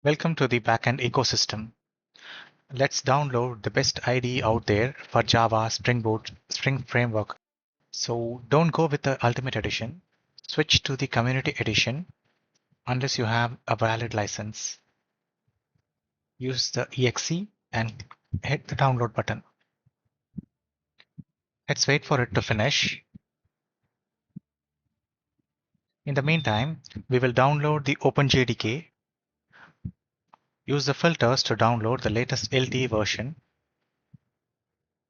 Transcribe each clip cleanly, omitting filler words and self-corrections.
Welcome to the backend ecosystem. Let's download the best IDE out there for Java, Spring Boot, Spring Framework. So don't go with the Ultimate Edition. Switch to the Community Edition unless you have a valid license. Use the exe and hit the download button. Let's wait for it to finish. In the meantime, we will download the OpenJDK. Use the filters to download the latest LTE version.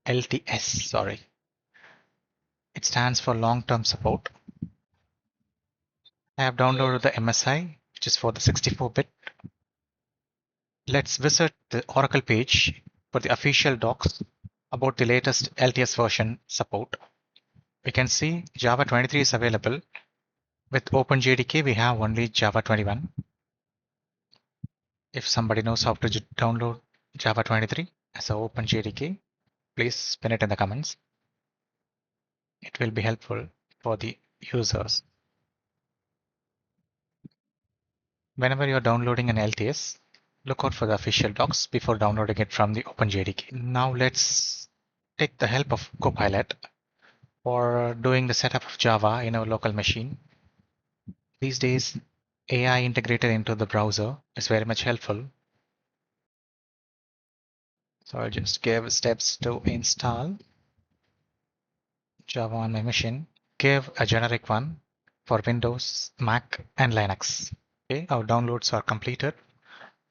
LTS, sorry. It stands for long-term support. I have downloaded the MSI, which is for the 64-bit. Let's visit the Oracle page for the official docs about the latest LTS version support. We can see Java 23 is available. With OpenJDK, we have only Java 21. If somebody knows how to download Java 23 as a OpenJDK, please pin it in the comments. It will be helpful for the users. Whenever you're downloading an LTS, look out for the official docs before downloading it from the OpenJDK. Now let's take the help of Copilot for doing the setup of Java in our local machine. These days, AI integrated into the browser is very much helpful. So I'll just give steps to install Java on my machine. Give a generic one for Windows, Mac, and Linux. Okay, our downloads are completed.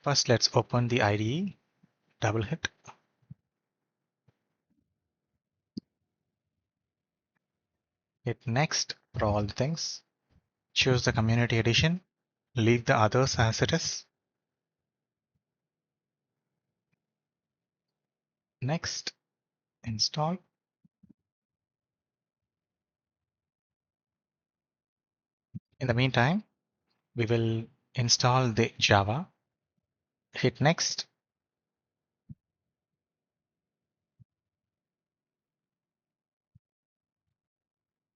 First, let's open the IDE. Double hit. Hit next for all the things. Choose the community edition. Leave the others as it is. Next, install. In the meantime, we will install the Java. Hit next.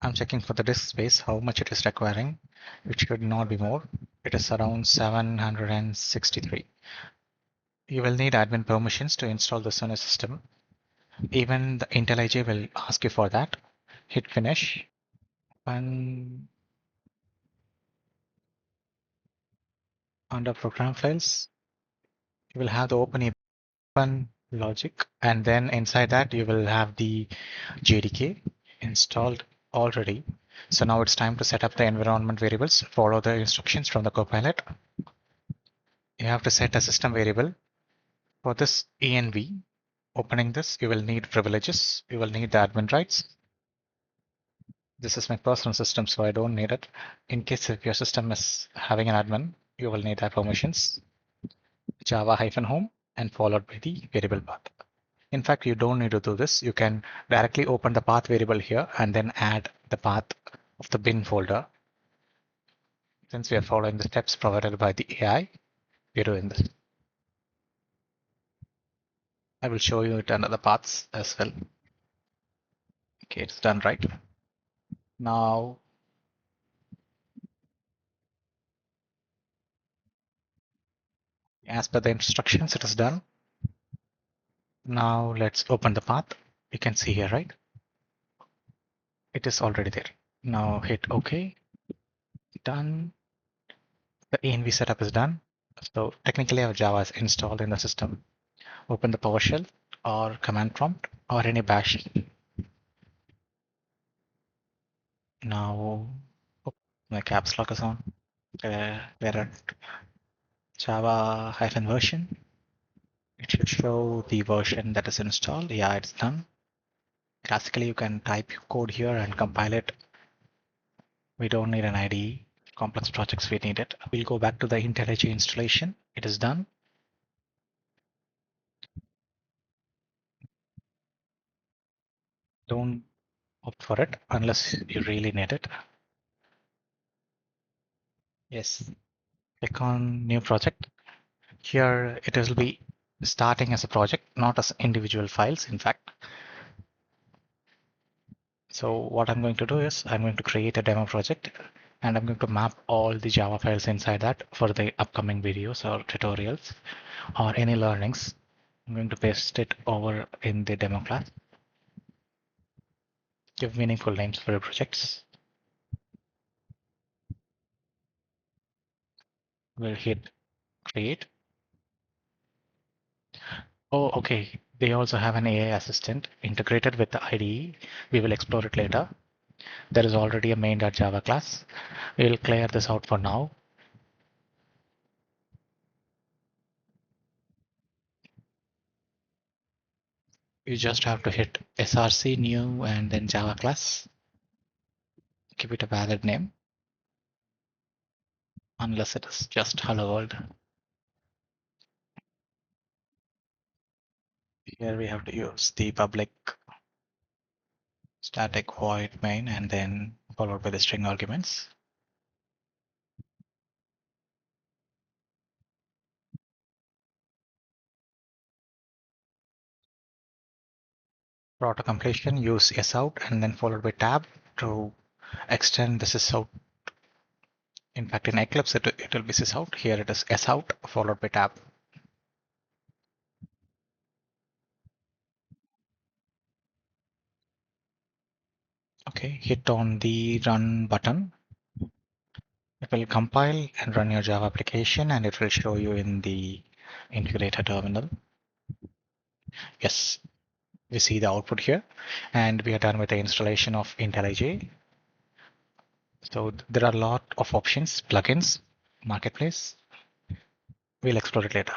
I'm checking for the disk space, how much it is requiring. It should not be more. It is around 763. You will need admin permissions to install this on a system. Even the IntelliJ will ask you for that. Hit finish. And under program files, you will have the open logic, and then inside that you will have the JDK installed already. So now it's time to set up the environment variables. Follow the instructions from the Copilot. You have to set a system variable. For this env, opening this, you will need privileges. You will need the admin rights. This is my personal system, so I don't need it. In case if your system is having an admin, you will need that permissions. Java-home and followed by the variable path. In fact, you don't need to do this. You can directly open the path variable here and then add the path of the bin folder. Since we are following the steps provided by the AI, we're doing this. I will show you it under the paths as well. Okay, it's done right. Now, as per the instructions, it is done. Now let's open the path. You can see here, right? It is already there. Now hit OK. Done. The env setup is done. So technically our Java is installed in the system. Open the PowerShell or command prompt or any bash. Now my caps lock is on. We're at Java-version. It should show the version that is installed. Yeah, it's done. Classically, you can type code here and compile it. We don't need an IDE. Complex projects, we need it. We'll go back to the IntelliJ installation. It is done. Don't opt for it unless you really need it. Yes, click on new project. Here it will be starting as a project, not as individual files, in fact. So what I'm going to do is I'm going to create a demo project And I'm going to map all the Java files inside that for the upcoming videos or tutorials or any learnings. I'm going to paste it over in the demo class. Give meaningful names for your projects. We'll hit create. Oh, okay. They also have an AI assistant integrated with the IDE. We will explore it later. There is already a main.java class. We'll clear this out for now. You just have to hit src new and then Java class. Give it a valid name, unless it is just hello world. Here we have to use the public static void main and then followed by the string arguments. For auto completion, use sout and then followed by tab to extend the sysout. In fact, in Eclipse, it will be sysout. Here it is sout followed by tab. Okay, hit on the run button. It will compile and run your Java application, and it will show you in the integrator terminal. Yes, we see the output here, and we are done with the installation of IntelliJ. So there are a lot of options, plugins, marketplace. We'll explore it later.